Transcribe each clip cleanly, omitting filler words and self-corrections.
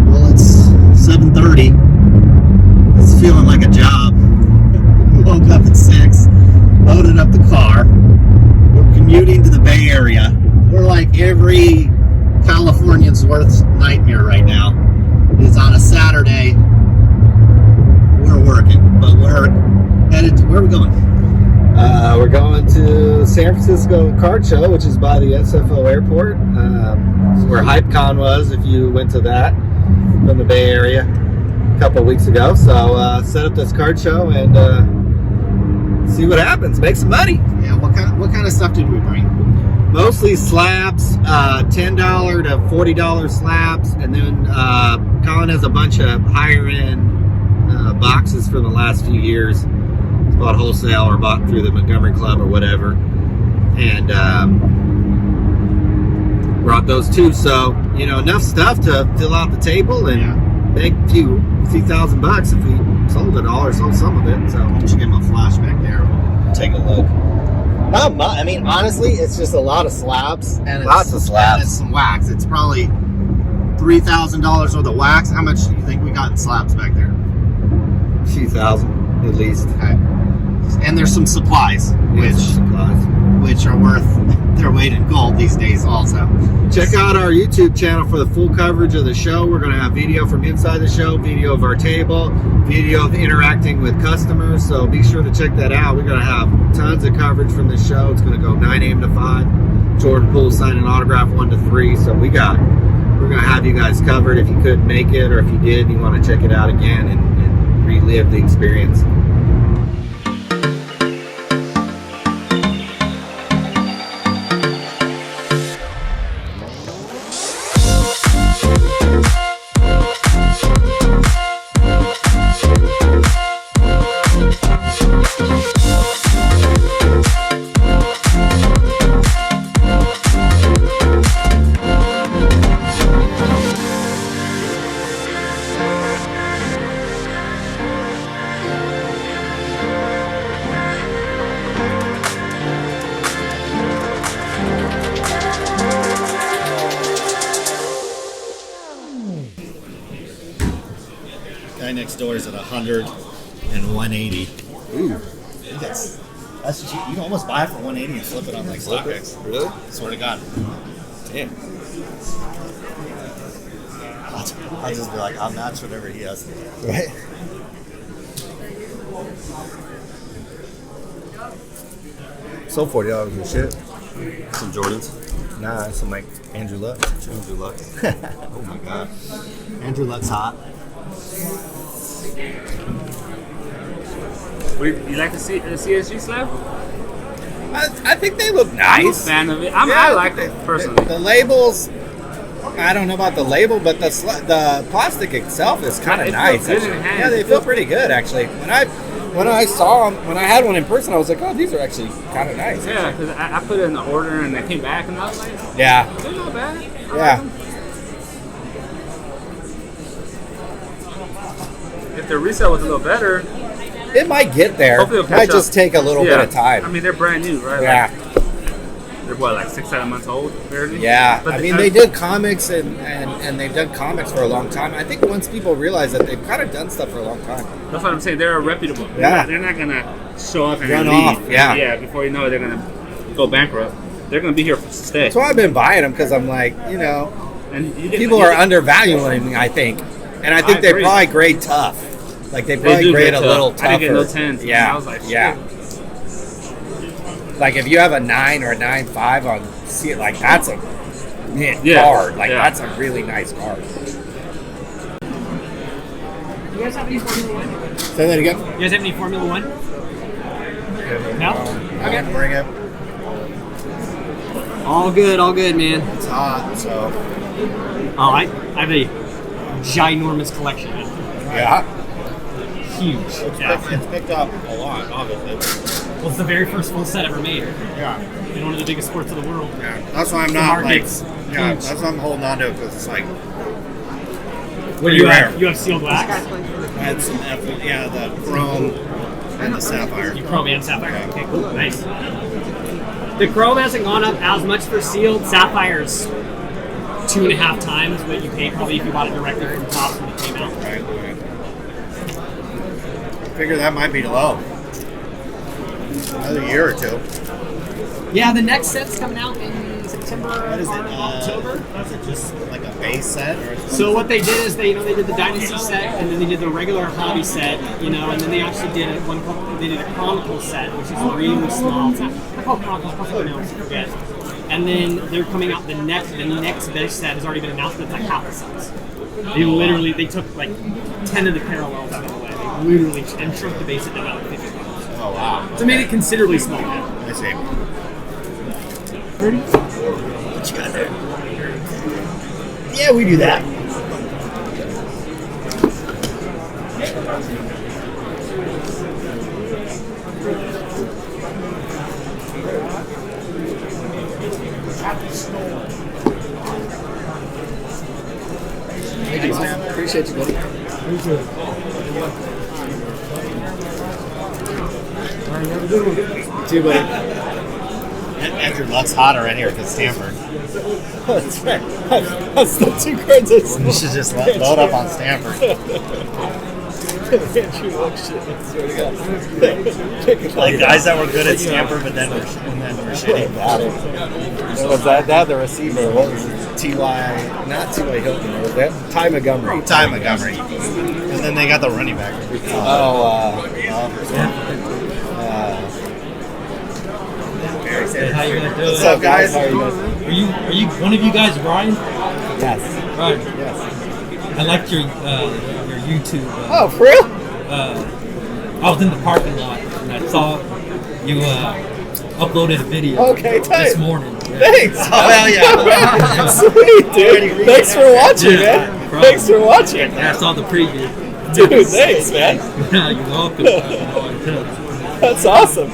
Well, it's 7:30. It's feeling like a job. Woke up at 6, loaded up the car. We're commuting to the Bay Area. We're like every Californian's worst nightmare right now. It's on a Saturday. We're working, but we're headed to, where are we going? We're going to San Francisco Card Show, which is by the SFO airport. It's where HypeCon was, if you went to that, from the Bay Area a couple of weeks ago. So set up this card show and see what happens. Make some money. Yeah, what kind of stuff did we bring? Mostly slabs, $10 to $40 slabs, and then Colin has a bunch of higher end boxes from the last few years. It's bought wholesale or bought through the Montgomery Club or whatever, and brought those too. So enough stuff to fill out the table and make a few $1,000 if we sold it all or sold some of it. So why don't you give him a flashback there? We'll take a look. Not much. I mean, honestly, it's just a lot of slabs and lots of slabs and some wax. It's probably $3,000 worth of wax. How much do you think we got in slabs back there? A few thousand, at least. Okay. And there's some supplies, which are worth their weight in gold these days. Also, check out our YouTube channel for the full coverage of the show. We're going to have video from inside the show, video of our table, video of interacting with customers. So be sure to check that out. We're going to have tons of coverage from this show. It's going to go 9 a.m. to 5. Jordan Poole signing autograph 1 to 3. So we're going to have you guys covered if you couldn't make it, or if you did and you want to check it out again and relive the experience. Next door is at 100 and 180. Ooh, that's cheap. You can almost buy it for 180 and flip it on like StockX. Really? Swear to God. Damn. I'll just be like, I'll match whatever he has. Right. Sold $40 and shit. Some Jordans. Nah, some like Andrew Luck. Andrew Luck. Oh my God. Andrew Luck's hot. You like the CSG slab? I think they look nice. I'm a fan of it. I like it personally. The labels, I don't know about the label, but the plastic itself is kind of nice. Yeah, they feel pretty good actually. When I saw them, when I had one in person, I was like, oh, these are actually kind of nice. Yeah, because I put it in the order and they came back and I was like, yeah, they're not bad. Yeah. If the resale was a little better, it might get there. It might just take a little bit of time. I mean, they're brand new, right? Yeah. They're what, like 6-7 months old, barely? Yeah. But I mean, they did comics and they've done comics for a long time. I think once people realize that they've kind of done stuff for a long time. That's what I'm saying. They're reputable. Yeah. They're not gonna show up and run leave. off. Yeah. Yeah. Before you know it, they're gonna go bankrupt. They're gonna be here to stay. That's why I've been buying them, because I'm like, and people are undervaluing, I think, and I think they probably grade tough. Like they probably grade a little tougher. I didn't get no 10s. Yeah. I was like, shit. Yeah. Like if you have a 9 or a 9.5 on, see, like that's a card. Like that's a really nice card. You guys have any Formula One? Say that again. You guys have any Formula One? No? Okay. Bring it. All good, man. It's hot, so. Oh, I have a ginormous collection. Yeah. Huge. It's picked up a lot, obviously. Well, it's the very first full set ever made. Yeah. In one of the biggest sports of the world. Yeah. That's why I'm not like. Yeah. That's why I'm holding on to it, because it's like. What do you have? You have sealed wax? I had some, the chrome and the sapphire. You chrome and sapphire. Yeah. Okay, cool, nice. The chrome hasn't gone up as much for sealed. Sapphires 2.5 times what you paid probably if you bought it directly from Tops when it came out. Right. I figure that might be low. Another year or two. Yeah, the next set's coming out in September, What is it? October. Is it just like a base set? Or So what they did is they did the Dynasty set, and then they did the regular Hobby set, and then they actually did they did a Chronicle set, which is really small. It's not called Chronicle, I forget. And then they're coming out the next base set has already been announced, but it's like half the size. They took like 10 of the parallels out of the way. They literally and shrunk the base set down to 50 pounds. Oh wow. So made it considerably smaller. I see. What you got there? Yeah, we do that. Thanks, man. Appreciate you, buddy. See you, buddy. Andrew Luck's hotter in here because Stanford. That's right. That's the two cards I saw. You should just load up on Stanford. Andrew Luck shit, I swear to God. Like guys that were good at Stanford, but then were shitty. Got it. Was that the receiver? What was it? Not T.Y. Hilton. Was that Ty Montgomery? Ty Montgomery. And then they got the running back. How you guys doing? What's up, guys? How are you guys? Are you one of you guys Ryan? Yes. Ryan. Yes. I liked your YouTube. Oh, for real? I was in the parking lot and I saw you uploaded a video Okay, tight. this morning. Thanks. Oh, hell yeah. Sweet, dude. Thanks for watching, Yeah, man. no problem. Thanks for watching. Yeah, I saw the preview. Dude, thanks, man. Yeah, you're welcome. That's awesome.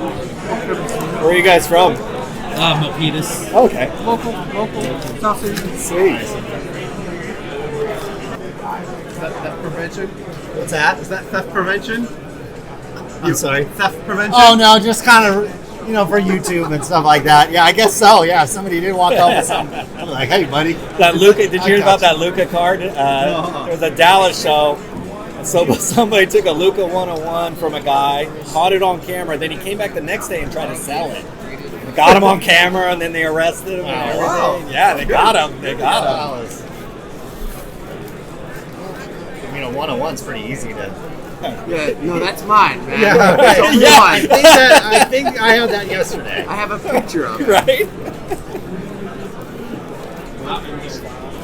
Where are you guys from? Milpitas. Okay. Local sausage. Sweet. Theft prevention? What's that? Is that theft prevention? I'm sorry. Theft prevention? Oh no, just kind of, for YouTube and stuff like that. Yeah, I guess so. Yeah, if somebody did walk up with something, I'm like, hey, buddy. That Luca, did you hear I about got that Luca card? There was a Dallas show. And so somebody took a Luca 101 from a guy, caught it on camera, then he came back the next day and tried to sell it. Got him on camera, and then they arrested him and everything. wow. Yeah, they got him. They got him. A 101's pretty easy to. Yeah, no, that's mine, man. Yeah, That's right. only Yeah, mine. I think I had that yesterday. I have a picture of it. Right?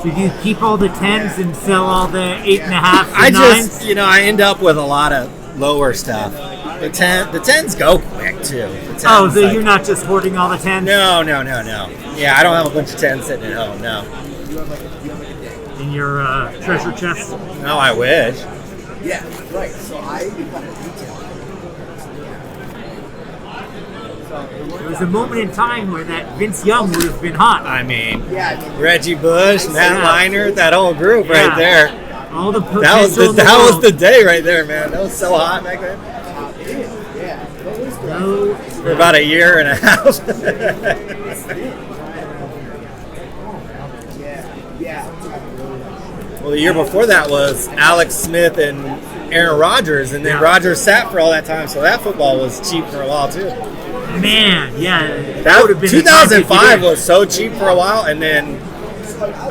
So you keep all the 10s and sell all the 8.5s and I 9s? just, I end up with a lot of lower stuff. The 10s go quick too. The 10s, Oh, so you're not just hoarding all the 10s? No. Yeah, I don't have a bunch of 10s sitting at home. No. In your treasure chest? No, I wish. Yeah, right. So There was a moment in time where that Vince Young would have been hot. I mean, Reggie Bush, Matt Leinart, that whole group right there. All the That was potential that in was world. the day right there, man. That was so hot back then. No, For about a year and a half. Well, the year before that was Alex Smith and Aaron Rodgers, and then Rodgers sat for all that time, so that football was cheap for a while too. man, yeah. That would have been the time to 2005 get in. was so cheap for a while, and then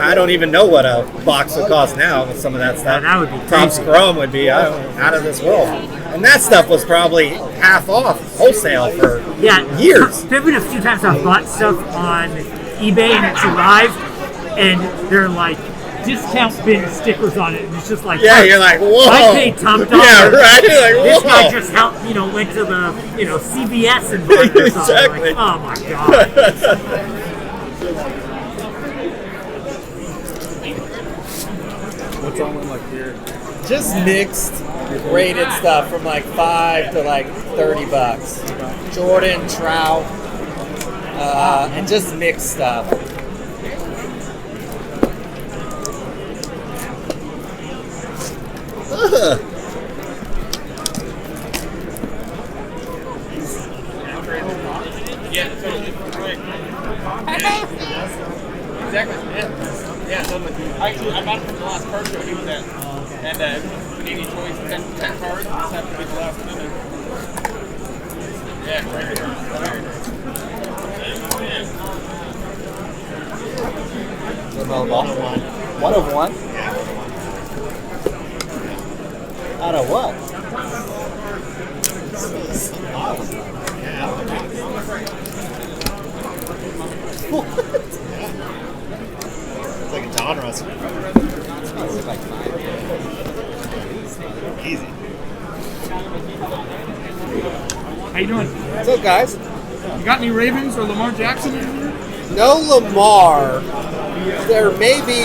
I don't even know what a box would cost now with some of that stuff. that would be Tom crazy. Scrum would be out of this world, and that stuff was probably half off wholesale for years. There have been a few times I've bought stuff on eBay and it's arrived, and they're like discount bin stickers on it, and it's just like, Yeah, you're like, whoa. I paid top dollar. Yeah, right. You're like, This whoa. guy just helped, went to the, CVS and bought this. Exactly. Like, oh my god. What's on like here? Just mixed rated stuff from like $5 to like $30. Jordan, Trout, and just mixed stuff. Yeah, totally. Right. Exactly. Yeah, totally. Actually, I bought it from the last car show he was at. And Panini Choice 10 cards. Just happened to be the last one in there. Yeah, right here. One of one? Out of what? It's like a genre. Easy. How you doing? What's up, guys? You got any Ravens or Lamar Jackson in here? No Lamar. There may be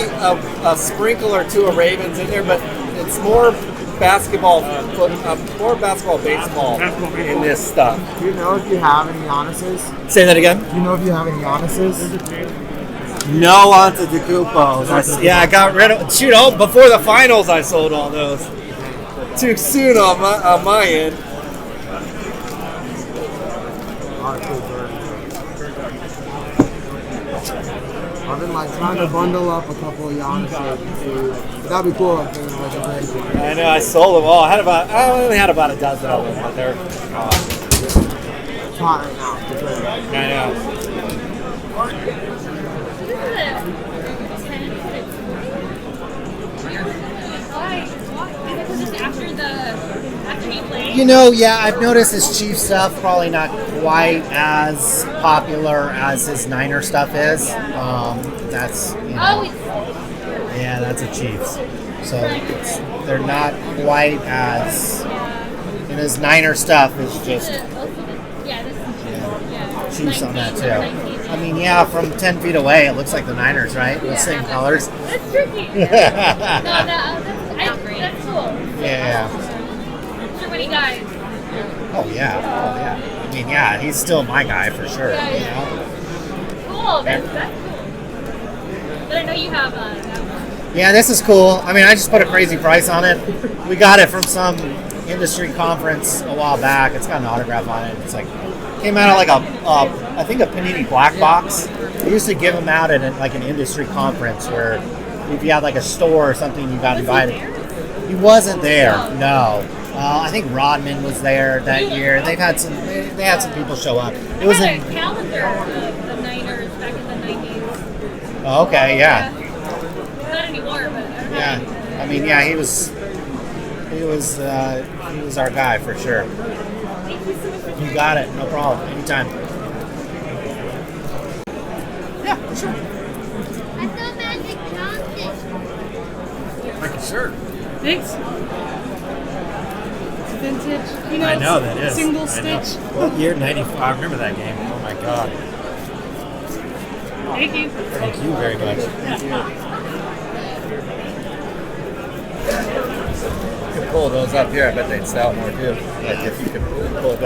a sprinkle or two of Ravens in there, but it's more basketball, baseball in this stuff. Do you know if you have any Giannis's? Say that again. Do you know if you have any Giannis's? No Antetokounmpos. Yeah, I got rid of. Shoot, before the finals, I sold all those. Too soon on my end. I've been like trying to bundle up a couple of Giannis's. That'd be cool. If it was like a great I know I sold them all. I only had about a dozen of them, but they're. It's hot right now. I know. You know, yeah, I've noticed his Chief stuff probably not quite as popular as his Niner stuff is. That's yeah, that's a Chiefs. So they're not quite as. And his Niner stuff is just Chiefs on that too. I mean, yeah, from 10 feet away, it looks like the Niners, right? The same colors. That's tricky. That's cool. Yeah. So many guys. Oh yeah. I mean, yeah, he's still my guy for sure. Yeah. You know? Cool. That's cool. But I know you have that one. Yeah, this is cool. I mean, I just put a crazy price on it. We got it from some industry conference a while back. It's got an autograph on it. It's like came out of like I think a Panini black box. We used to give them out at like an industry conference where if you had like a store or something, you got invited. He wasn't there. No. I think Rodman was there that year. They had some people show up. It was a in. calendar of the Niners back in the 90s. Oh, okay, yeah. Not anymore, but Yeah, I mean, yeah, he was our guy for sure. Thank you so much for You got it, no problem, anytime. Yeah, sure. I saw Magic Johnson. Like a shirt. Thanks. It's vintage. You know, I know that is. Single I know. stitch. What year? 95. I remember that game. Oh my god. Thank you. Thank you very much. You could pull those up here. I bet they'd sell more too. Like if you could pull all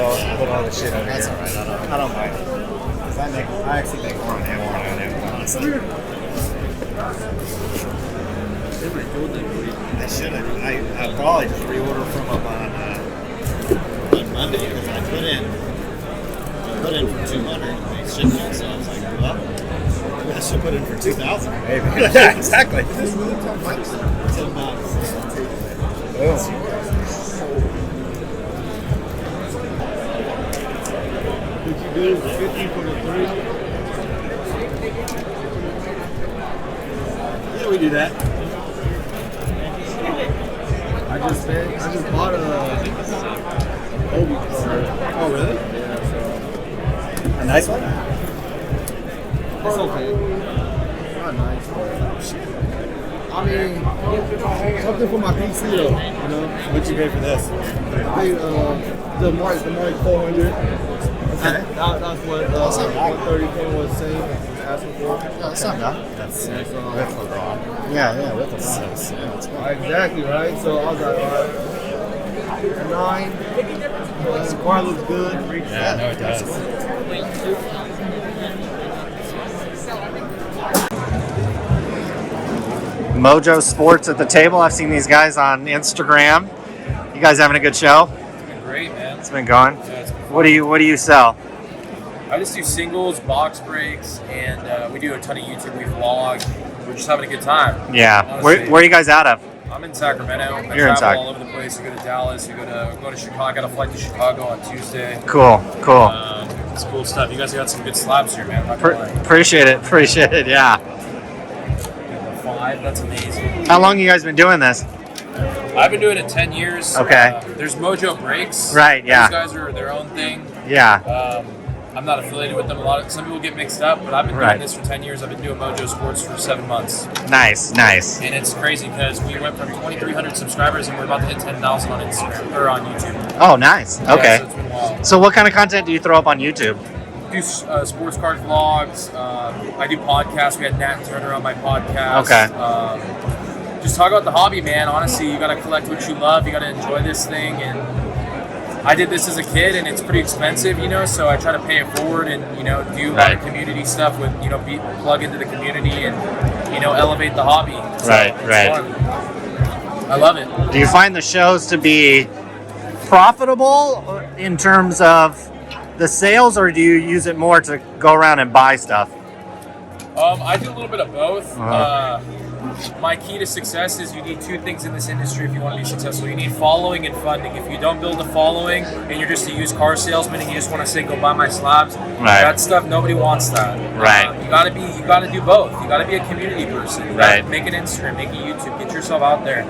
the shit over That's here. all right, I don't mind. 'Cause I actually make more on Amazon than honestly. I should have. I probably just reorder from them on Monday because I put in for 200 and they shipped it, so I was like, well, I should put in for 2,000. Maybe. Yeah, exactly. 10 bucks. Did you do 50 for the 3? Yeah, we do that. I just bought a Obi card. Oh, really? Yeah, so A nice one? it's okay. Not nice, but I mean, something for my PC though. You know, What'd you pay for this? I paid the Mark 400. Okay. That's what 130K was saying. Asking for. That's not bad. That's And so, with LeBron. Yeah, with the six. Yeah, that's fine. exactly right. So I was like, all right, 9. The car looks good. Yeah, no, it does. Mojo Sports at the table. I've seen these guys on Instagram. You guys having a good show? Great, man. It's been going. Yeah, it's What do you sell? I just do singles, box breaks, and we do a ton of YouTube. We vlog. We're just having a good time. Yeah. Honestly. Where are you guys out of? I'm in Sacramento. I You're in travel all over the place. I go to Dallas. I go to Chicago. I got a flight to Chicago on Tuesday. Cool. It's cool stuff. You guys got some good slabs here, man. Not gonna lie. Appreciate it. Yeah. The 5, that's amazing. How long you guys been doing this? I've been doing it 10 years. Okay. There's Mojo Breaks. Right, yeah. These guys are their own thing. Yeah. I'm not affiliated with them. Some people get mixed up, but I've been Right. doing this for 10 years. I've been doing Mojo Sports for 7 months. Nice. And it's crazy because we went from 2,300 subscribers and we're about to hit 10,000 on Instagram or on YouTube. Oh, nice. Yeah, Okay. so it's been wild. So what kind of content do you throw up on YouTube? Do sports card vlogs. I do podcasts. We had Nat Turner on my podcast. Okay. Just talk about the hobby, man. Honestly, you got to collect what you love. You got to enjoy this thing. And I did this as a kid, and it's pretty expensive, so I try to pay it forward and, do a lot of community stuff with, plug into the community and, elevate the hobby. So Right. it's fun. I love it. Do you find the shows to be profitable in terms of the sales, or do you use it more to go around and buy stuff? I do a little bit of both. My key to success is you need 2 things in this industry if you want to be successful. You need following and funding. If you don't build a following and you're just a used car salesman and you just want to say go buy my slabs, that stuff, nobody wants that. Right. You gotta do both. You gotta be a community person. You gotta make an Instagram, make a YouTube, get yourself out there.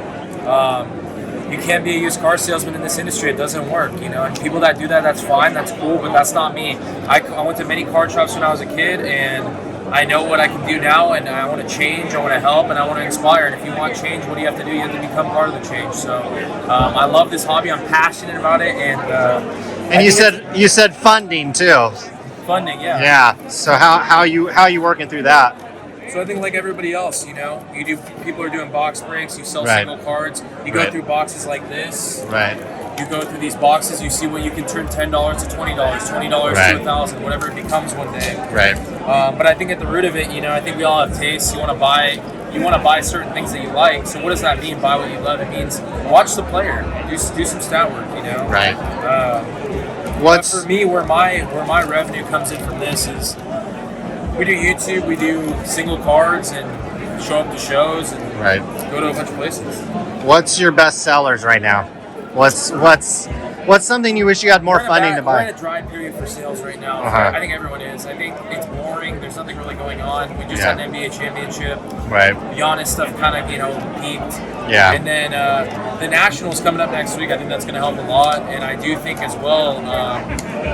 You can't be a used car salesman in this industry. It doesn't work, and people that do that, that's fine, that's cool, but that's not me. I went to many car shops when I was a kid, and I know what I can do now, and I want to change, I want to help, and I want to inspire. And if you want change, what do you have to do? You have to become part of the change. So I love this hobby. I'm passionate about it, and you said funding too. Funding, yeah. Yeah. So how you working through that? So I think like everybody else, people are doing box breaks, you sell Right. single cards, you go through boxes like this. Right. You go through these boxes, you see what you can turn $10 to $20, $20 to $1,000, whatever it becomes one day. Right. But I think at the root of it, I think we all have tastes. You want to buy certain things that you like. So what does that mean? Buy what you love. It means watch the player, do some stat work. Right. But for me, where my revenue comes in from this is we do YouTube, we do single cards, and show up to shows and go to a bunch of places. What's your best sellers right now? What's something you wish you had more funding to buy? We're in a dry period for sales right now. Uh-huh. I think everyone is. I think it's boring. There's nothing really going on. We just had an NBA championship. Right. Giannis stuff kind of, peaked. Yeah. And then the Nationals coming up next week. I think that's going to help a lot. And I do think as well,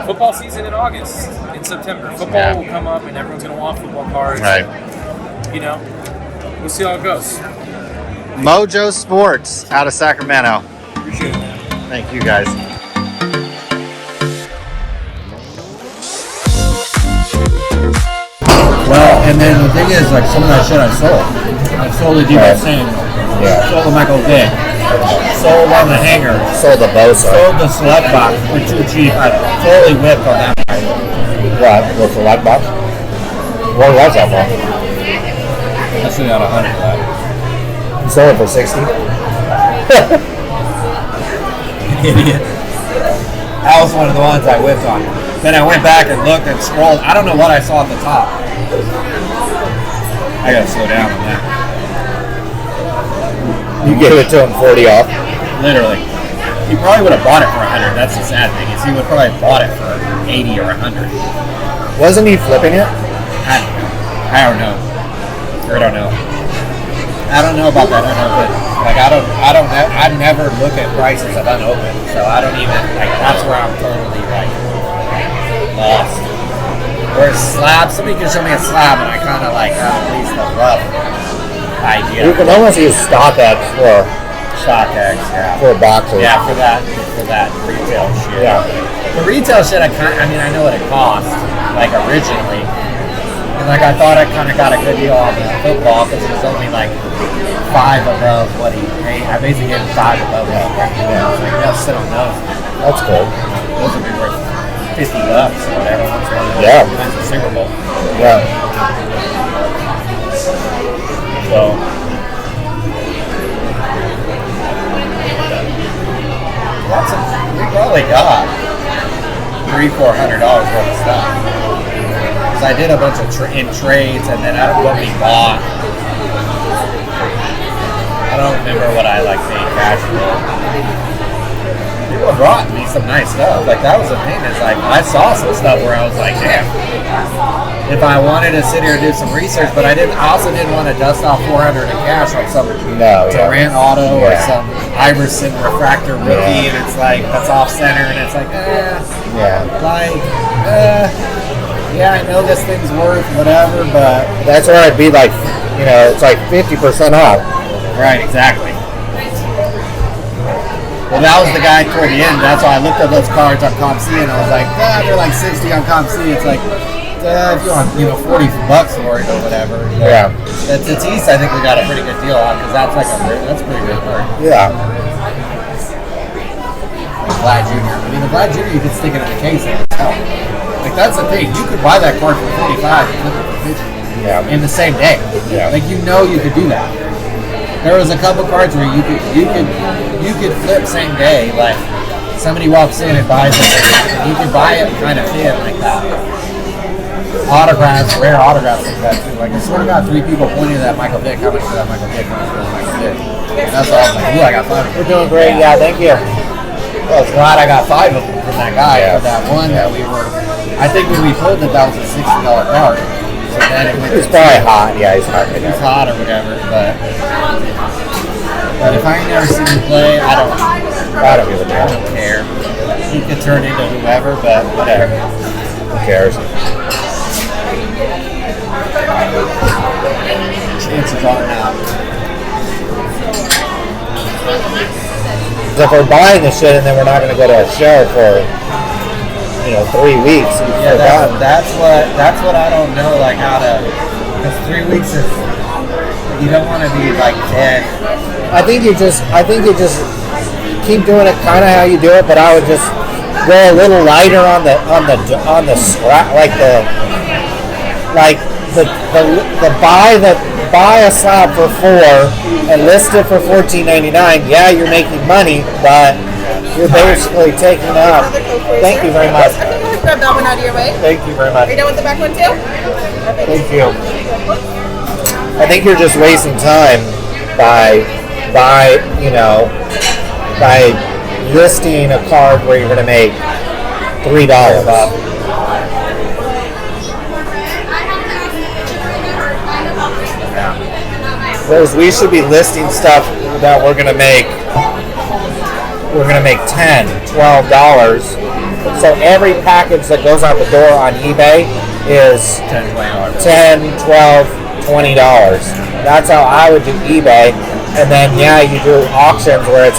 football season in August, in September. Football will come up and everyone's going to want football cards. Right. We'll see how it goes. Mojo Sports out of Sacramento. Appreciate it, man. Thank you, guys. Well, and then the thing is, like, some of that shit I sold the D.B. Samuel, sold the Michael Vick, sold on the hanger, Sold the Bosa. sold the select box for too cheap. I totally whipped on that guy. What? The select box? What was that for? I should have got 100 for that. You sold it for 60? Idiot. That was one of the ones I whipped on. Then I went back and looked and scrolled. I don't know what I saw at the top. I gotta slow down on that. You gave it to him 40 off. Literally. He probably would have bought it for 100. That's the sad thing. Is he would probably have bought it for 80 or 100. Wasn't he flipping it? I don't know. I don't know about that unopened. Like I never look at prices of unopened, so I don't even that's where I'm totally lost. Whereas slab, somebody can show me a slab and I kinda have at least a rough idea. You can almost use StockX for StockX, boxes. Yeah, for that retail shit. Yeah. The retail shit I know what it cost, originally. And I thought I kind of got a good deal on the football because it was only 5 above what he paid. I basically gave him 5 above what he paid. They'll sit on those. That's cool. Those would be worth $50 or whatever. That's the Super Bowl. Yeah. So. We probably got $300-400 worth of stuff. I did a bunch of in trades, and then what we bought. I don't remember what I paid cash for. People brought me some nice stuff. That was the thing. Is I saw some stuff where I was like, damn. If I wanted to sit here and do some research, but I also didn't want to dust off $400 in cash on some Durant auto or some Iverson refractor rookie, and it's that's off center, and it's I know this thing's worth whatever, but that's where I'd be it's 50% off. Right, exactly. Well, that was the guy toward the end. That's why I looked at those cards on ComC, and I was like, they're 60 on ComC. It's if you want, $40 for it or whatever. Yeah. That's Tatis, I think we got a pretty good deal on, because that's that's a pretty good card. Yeah. Vlad Jr. I mean, the Vlad Jr. you could stick it in the case and sell. That's the thing. You could buy that card for $45 and flip it for $50 in the same day. Yeah. You could do that. There was a couple cards where you could flip same day. Somebody walks in and buys it, and you could buy it kind of thin like that. Autographs, rare autographs like that too. I sort of got 3 people pointing to that Michael Vick. How much for that Michael Vick? How much for that Michael Vick? And that's all I was like, ooh, I got 5. We're doing great. Yeah, thank you. Well, I was glad I got 5 of them from that guy. But that one that we were, I think when we pulled it, that was a $60 card. So then it was probably hot. Yeah, he's hot. He's hot or whatever. But if I ain't never seen him play, I don't give a damn. I don't care. He could turn into whoever, but whatever. Who cares? Chances are now. If we're buying the shit and then we're not going to go to a show for 3 weeks, that's what I don't know how to, because 3 weeks is, you don't want to be dead. I think you just keep doing it kind of how you do it, but I would just go a little lighter on the scrap, buy a slab for $4 and list it for $14.99. Yeah, you're making money, but you're basically taking up. Thank you very much. I think we'll grab that one out of your way. Thank you very much. Are you done with the back one too? Thank you. I think you're just wasting time by listing a card where you're going to make $3. Whereas we should be listing stuff that we're going to make $10, $12. So every package that goes out the door on eBay is $10, $12, $20. That's how I would do eBay. And then you do auctions where it's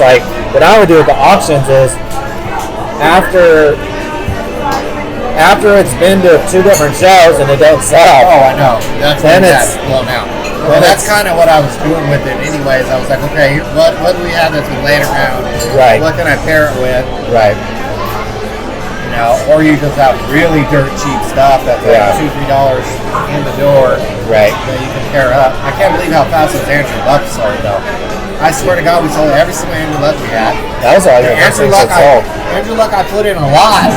what I would do with the auctions is after it's been to 2 different shows and it don't sell. Oh, I know. That's when it's blown out. Well, that's kind of what I was doing with it anyways. I was like, okay, what do we have that's been laying around? Right. What can I pair it with? Right. Or you just have really dirt cheap stuff that's $2-3 in the door. Right. That you can pair up. I can't believe how fast those Andrew Luck sold though. I swear to God, we sold every single Andrew Luck we had. That was all your Andrew Luck. Andrew Luck, I put in a lot.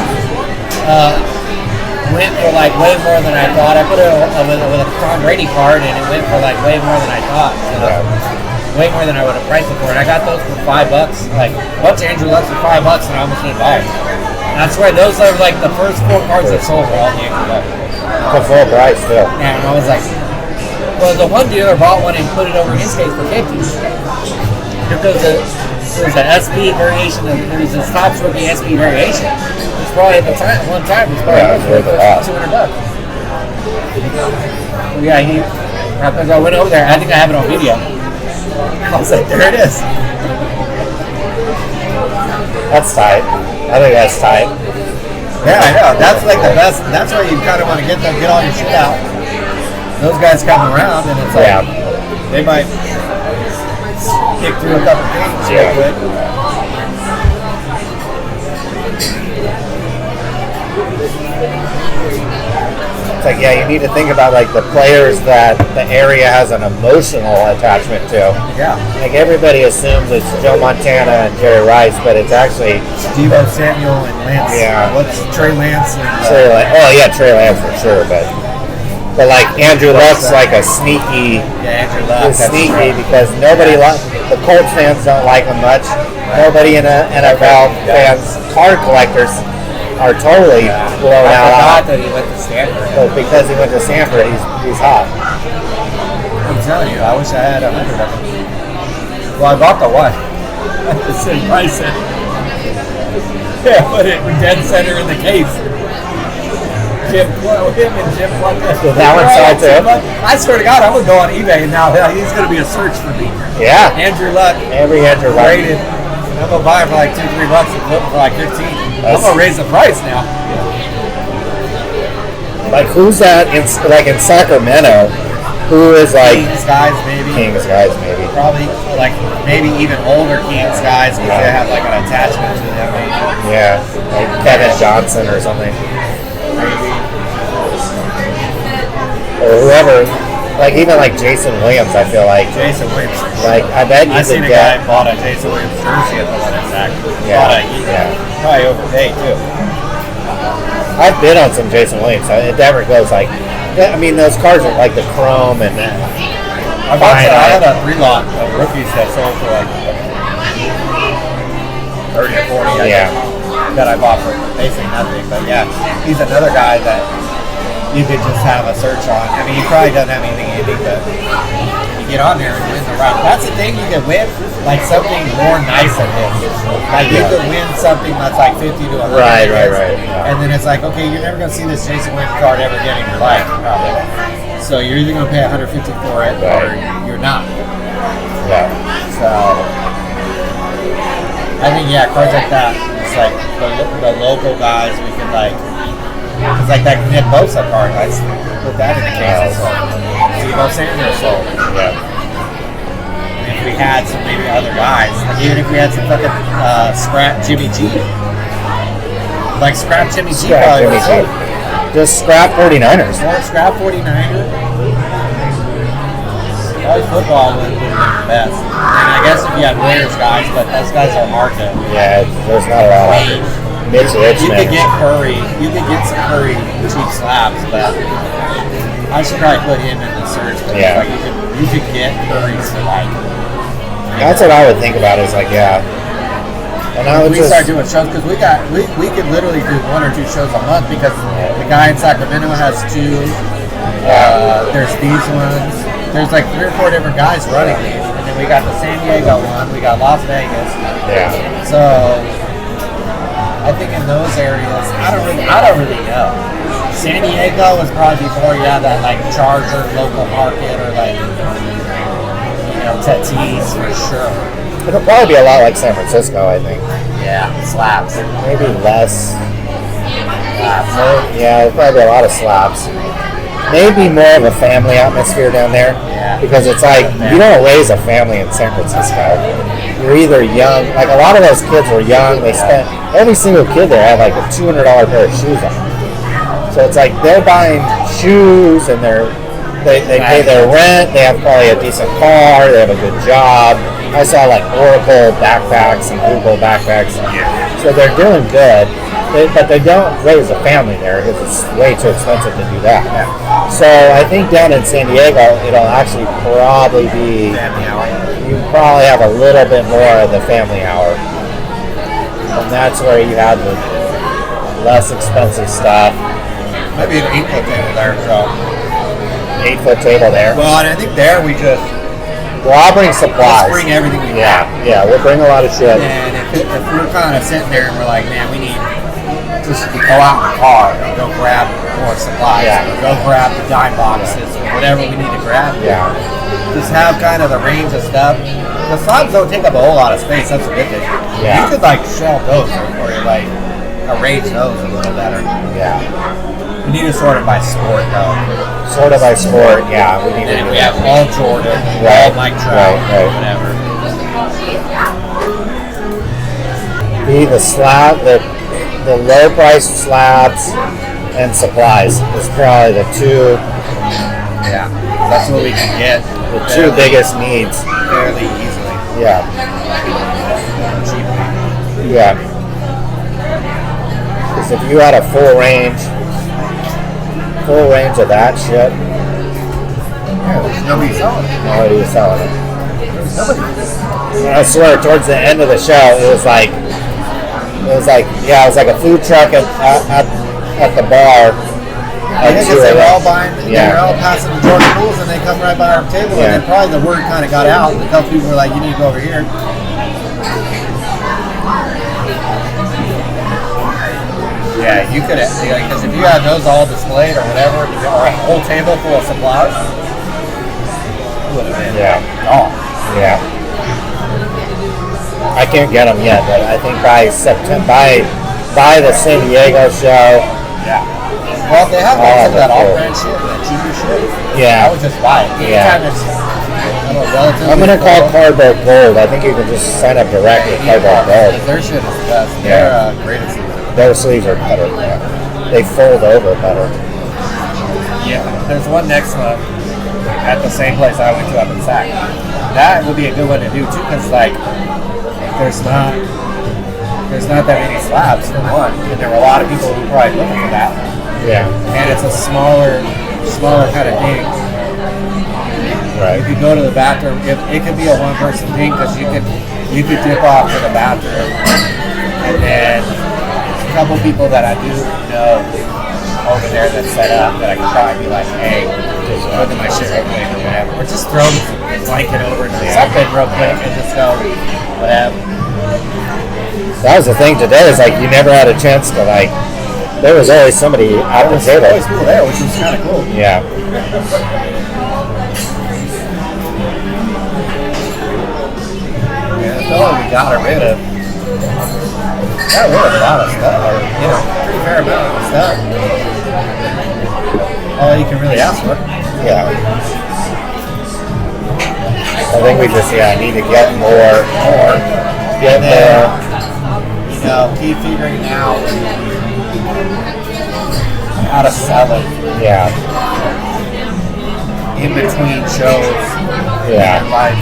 Went for way more than I thought. I put it with a Tom Brady card, and it went for way more than I thought. Way more than I would have priced it for. And I got those for $5. What's Andrew Luck for $5? And I almost didn't buy it. And I swear, those are the first 4 cards that sold were all the Andrew Luck. For full price, too. And I was like, well, the one dealer bought one and put it over his case for $50. Because it was an SP variation. It was his Topps rookie SP variation. It's probably at the time, one time, it's probably worth $200. Well, I went over there. I think I have it on video. I was like, there it is. That's tight. I think that's tight. Yeah, I know. That's the best. That's why you kind of want to get all your shit out. Those guys come around, and it's they might kick through a couple things real quick. It's you need to think about the players that the area has an emotional attachment to. Yeah. Everybody assumes it's Joe Montana and Jerry Rice, but it's actually Deebo Samuel and Lance. Yeah. What's Trey Lance? Trey Lance. Oh yeah, Trey Lance for sure. But But like Andrew Luck's like a sneaky. Yeah, Andrew Luck. He's sneaky because nobody the Colts fans don't like him much. Nobody in the NFL fans, card collectors, are totally blown I out. forgot that he went to Stanford. But because he went to Stanford, he's hot. I'm telling you, I wish I had 100 of them. Well, I bought the one. The same price. Yeah, put it dead center in the case. Him and Jim plugged it. So that one's sold too? I swear to God, I'm gonna go on eBay and now he's gonna be a search for me. Yeah. Andrew Luck. Every Andrew Luck. Rated. I'm gonna buy it for like $2-3 and flip it for like 15. I'm gonna raise the price now. Like who's that in Sacramento? Who is like Kings guys maybe? Kings guys maybe. Probably like maybe even older Kings guys because they have like an attachment to them maybe. Yeah, like Kevin Johnson or something. Or whoever, like even like Jason Williams, I feel like. Jason Williams. Like I bet you I seen could a guy get. bought a Jason Williams jersey at the one exact. Yeah. Probably overpaid too. I've been on some Jason Williams. It never goes like. I mean, those cards are like the chrome and. I had a 3-lot of rookies that sold for like 30 or 40. That I bought for basically nothing. But yeah, he's another guy that you could just have a search on. I mean, he probably doesn't have anything in it, but you get on there and win the round. That's the thing, you can win like something more nice than this. Like you could win something that's like 50 to 100. Right. Yeah. And then it's like, okay, you're never going to see this Jason Williams card ever again in your life, probably. So you're either going to pay $150 for it or you're not. Yeah. So I think, cards like that, it's like the local guys, we can like, it's like that Nick Bosa card, I put that in the case. So Debo Samuel sold. Yeah. And if we had some maybe other guys, like even if we had some fucking scrap Jimmy G. Like scrap Jimmy G probably would sold. Just scrap 49ers. Or scrap 49er. Probably football would have been the best. And I guess if you had Warriors guys, but those guys are hard to. Yeah, there's not a lot of Mitch Richmond. You could get Curry. You could get some Curry cheap slabs, but I should probably put him in the search. Yeah. Like you could get Curry's for like. That's what I would think about. Is like, yeah. And I would we start doing shows because we could literally do 1 or 2 shows a month because the guy in Sacramento has 2. There's these ones. There's like 3 or 4 different guys running these, and then we got the San Diego one. We got Las Vegas. Yeah. So I think in those areas, I don't really know. San Diego was probably before you had that like Charger local market or like Tatis for sure. It'll probably be a lot like San Francisco, I think. Yeah, slabs. Maybe less. Slabs. Yeah, there'll probably be a lot of slabs. Maybe more of a family atmosphere down there. Yeah. Because it's like, you don't raise a family in San Francisco. You're either young, like a lot of those kids were young, they spent, every single kid there had like a $200 pair of shoes on. So it's like they're buying shoes and they pay their rent, they have probably a decent car, they have a good job. I saw like Oracle backpacks and Google backpacks. So they're doing good, but they don't raise a family there because it's way too expensive to do that. So I think down in San Diego, it'll actually probably be, you probably have a little bit more of the family hour. And that's where you have the less expensive stuff. Maybe an 8-foot table there, so. 8-foot table there. Well, and I think there we just. Well, I'll bring supplies. Let's bring everything we Yeah, we'll bring a lot of shit. And if we're kind of sitting there and we're like, man, we need just to go out in the car and go grab more supplies, or go grab the dime boxes, or whatever we need to grab. Yeah. Just have kind of the range of stuff. The slabs don't take up a whole lot of space. That's a good thing. Yeah. You could like shelve those or like arrange those a little better. Yeah. We need to sort it by sport though. Sort of by sport, yeah. We need And to we have all Jordan, all Mike Trout, whatever. Be the slab, the low priced slabs and supplies is probably the 2. Yeah, that's what we can get. The 2 biggest needs. Fairly easily. Yeah. Cheaply. Yeah. Because if you had a full range full range of that shit. Yeah, there's nobody selling it. Nobody was selling it. There's nobody. And I swear, towards the end of the show, it was like a food truck at the bar. I think they were all buying, they Yeah. were all passing the Jordan Bulls, and they come right by our table, Yeah. and then probably the word kind of got out, and a couple people were like, you need to go over here. Yeah, you could have, because if you had those all displayed or whatever, or a whole table full of supplies, it would have been gone. Yeah. I can't get them yet, but I think by September, by the San Diego show. Yeah. Well, if they have Oh, some of that that's cool. off-brand shit, that cheaper shit, Yeah. I would just buy it. Yeah. Anytime it's, I don't know, relatively I'm gonna call affordable. Cardboard Gold. I think you can just sign up direct with Cardboard Gold. Their shit is the best. Yeah. They're great at season. Their sleeves are better. Yeah. They fold over better. Yeah. There's one next month at the same place I went to up in Sac. That would be a good one to do too, because like there's not that many slabs for one, and there were a lot of people who were probably looking for that. Yeah. And it's a smaller kind of thing. Right. You could go to the bathroom. It could be a one-person thing because you could dip off to the bathroom, and then a couple people that I do know over there that set up that I could probably be like, hey, just look at my shit real quick or whatever, or just throw the blanket over to something real quick and just go whatever. That was the thing today. Is like you never had a chance to like. There was always somebody at the table. Always people there, which was kind of cool. Yeah. Yeah, that's all we got rid of. Got rid of a lot of stuff, or pretty fair amount of stuff. All you can really ask for. Yeah. I think we just need to get more. Get more. Keep figuring out how to sell it. Yeah. In between shows. Yeah. And like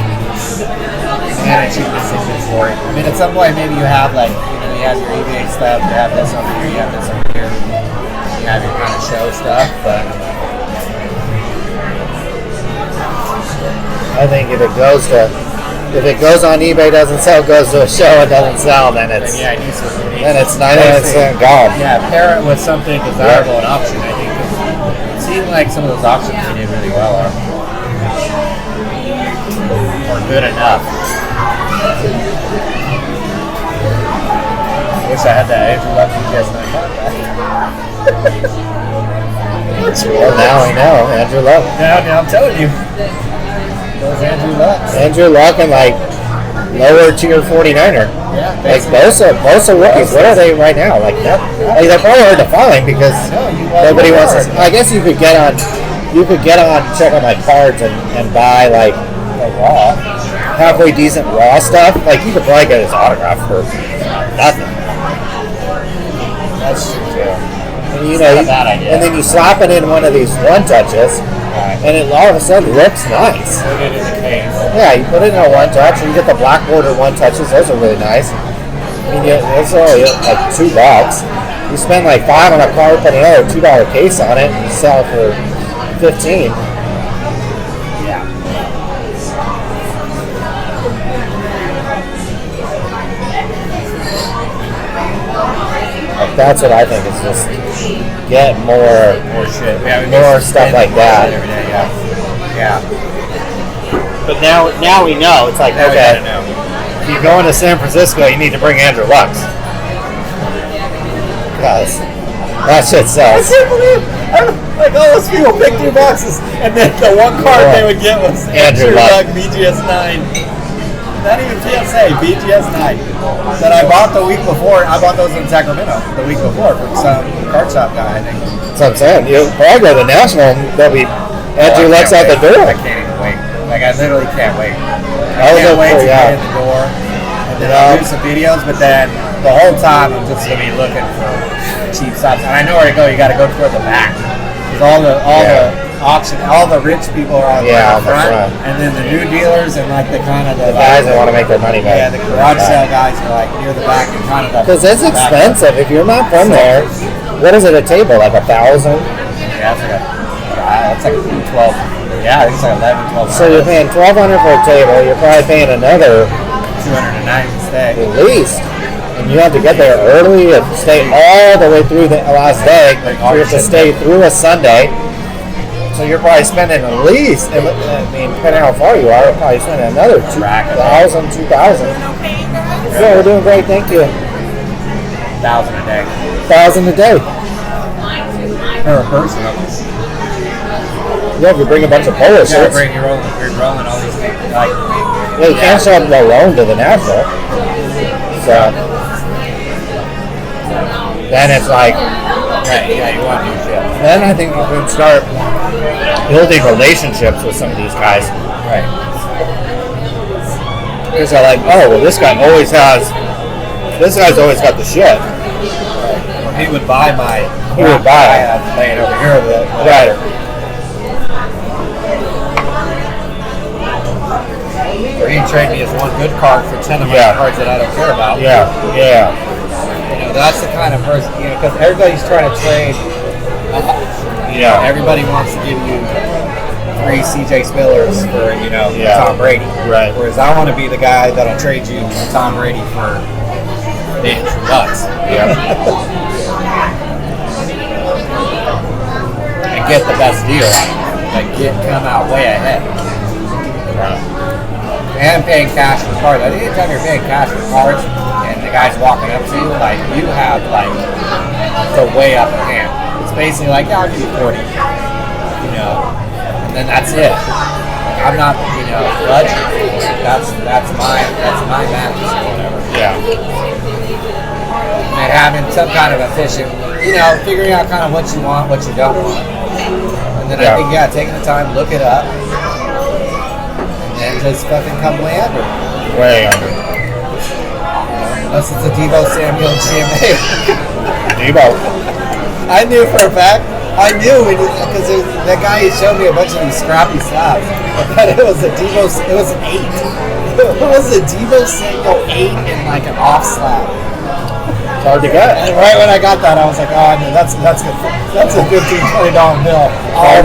managing this inventory. I mean, at some point, maybe you have like, you have your eBay stuff, you have this over here, you have this over here, you have your kind of show stuff, but I think if it goes on eBay, doesn't sell, goes to a show, it doesn't sell, then it's yeah, it needs to be. then it's 99% gone. Yeah, pair it with something desirable at auction, I think. It seemed like some of those auctions we did really well on. Or good enough. I wish I had that Andrew Luck BGS 9 contract. Well, now we know Andrew Luck. Now I'm telling you. Those Andrew Lucks. Andrew Luck and like lower tier 49er. Yeah, like Bosa rookies. What are they right now? Like they're probably hard to find because nobody wants to. I guess you could get on, check on my cards and buy like raw, halfway decent raw stuff. Like you could probably get his autograph for nothing. That's true too. And, not a bad idea. And then you slap it in one of these one touches. And it all of a sudden looks nice. Put it in the case. Yeah, you put it in a one touch, and you get the black border one touches. Those are really nice. I mean, it's only like $2. You spend like $5 on a card, put another $2 case on it, and you sell for $15. Yeah. Like that's what I think is just get more shit. Yeah, more stuff like that. Every day, yeah. But now we know. It's like, Now we okay, gotta know. if you're going to San Francisco, you need to bring Andrew Lux. Because that shit sells. I can't believe like all those people picked 2 boxes, and then the one card they would get was Andrew Luck BGS 9. Not even PSA, BGS 9. That I bought the week before. I bought those in Sacramento the week before from some card shop guy, I think. That's what I'm saying. You probably go to the National and there'll be Andrew Lux out the door. I can't even wait. Like, I literally can't wait. I I can't wait to yeah. get in the door. And then I'll do some videos, but then the whole time I'm just going to be looking for cheap stuff. And I know where to go. You got to go toward the back. Because all the auction, all the rich people are on the front. And then the new dealers and like the kind of the guys that want to make their money back. Yeah, the garage sale guys are like near the back and kind of the. Because it's expensive. If you're not from there, what is it a table? Like $1,000? Yeah, it's like 12. Yeah, I think it's like 11, 12. So you're paying $1,200 for a table. You're probably paying another $200 a night to stay. at least. And you have to get there early and stay all the way through the last day. So you have to stay through a Sunday. So you're probably spending at least, I mean, depending on how far you are, you're probably spending another $2,000, $2,000. Yeah, we're doing great, thank you. $1,000 a day. $1,000 a day. Per person. Yeah, if you bring a bunch of polo shirts. You're rolling all these things. Like, yeah, you can't show up alone to the National. So then it's like, yeah, you want to do shit. then I think you can start building relationships with some of these guys. Right. Because they're like, oh, well, this guy's always got the shit. He would buy my. He would buy I have laying over here. Right. Or he'd trade me as one good card for 10 of my cards that I don't care about. Yeah. You know, that's the kind of person, you know, because everybody's trying to trade. Yeah. Everybody wants to give you 3 CJ Spillers for, you know, Tom Brady. Right. Whereas I want to be the guy that'll trade you Tom Brady for the Andrew Lutz. Yeah. And get the best deal. Like, come out way ahead. And paying cash for cards. I think anytime you're paying cash for cards and the guy's walking up to you, like, you have, like, the way upper hand. It's basically like, yeah, I'll give you 40. You know, and then that's it. Like, I'm not, you know, budging. That's my match or whatever. Yeah. And having some kind of efficient, you know, figuring out kind of what you want, what you don't want. And then I think, taking the time, look it up. And just fucking come way under. Way under. Unless it's a Deebo Samuel GMA. Deebo. I knew for a fact. I knew because that guy showed me a bunch of these scrappy slabs. But it was a Deebo. It was an 8. It was a Deebo Samuel 8 in like an off slab. It's hard to get. And right when I got that, I was like, oh, no, that's good. That's a $15, $20 bill. Hard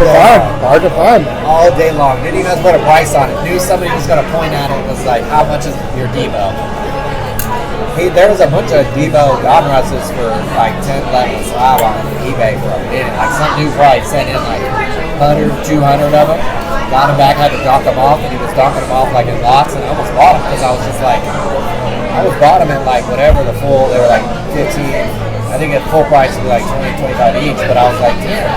to find. All day long. Didn't even have to put a price on it. Knew somebody was going to point at it. Was like, how much is your Deebo? Hey, there was a bunch of Deebo Donrusses for like 10, 11 slab on eBay for a minute. Like some dude probably sent in like 100, 200 of them. Got them back, had to dock them off, and he was docking them off like in lots, and I almost bought them because I was just like, I was bought them at like whatever the full, they were like 15. I think at full price it was like 20, 25 each, but I was like, damn.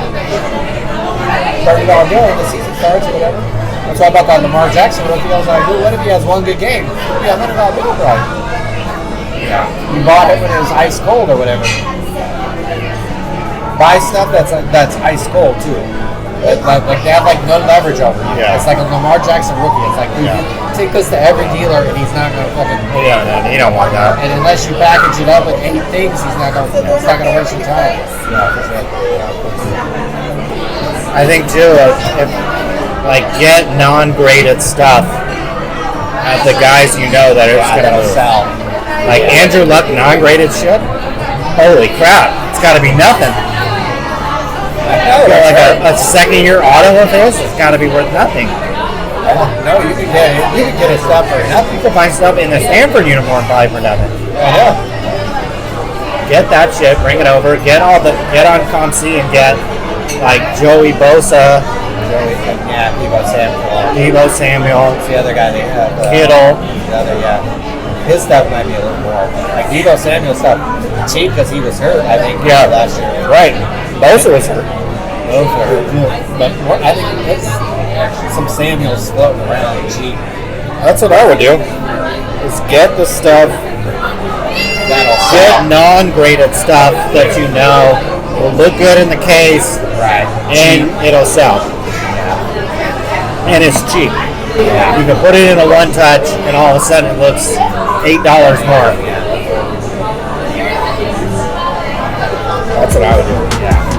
$30 bill when the season starts or whatever. That's why I bought that Lamar Jackson rookie. I was like, dude, what if he has one good game? Yeah, $100 bill, bro. Yeah. You bought it when it was ice cold or whatever. Buy stuff that's ice cold too. Like they have like no leverage over you. Yeah. It's like a Lamar Jackson rookie. It's like, dude, you take this to every dealer and he's not gonna fucking. Yeah, man, you don't want that. And unless you package it up with 8 things, he's not gonna waste your time. Yeah, for sure. I think too, if get non-graded stuff at the guys you know that are just gonna sell. Like Andrew Luck non-graded shit. Holy crap! It's got to be nothing. Like a second-year auto of his, it's got to be worth nothing. No, you can get it. You can get his stuff for nothing. You can find stuff in the Stanford uniform probably for nothing. Yeah. Get that shit, bring it over, get on ComC and get like Joey Bosa. Deebo Samuel. What's the other guy they have? Kittle. The other, his stuff might be a little more. Like Deebo Samuel stuff, cheap because he was hurt, I think, last year. Right. Bosa was hurt. Both were hurt. But I think it's some Samuels floating around cheap. That's what I would do. Is get the stuff, get non-graded stuff that you know will look good in the case, right? And it'll sell. And it's cheap. Yeah. You can put it in a one touch, and all of a sudden it looks $8 more. That's what I would do. Yeah.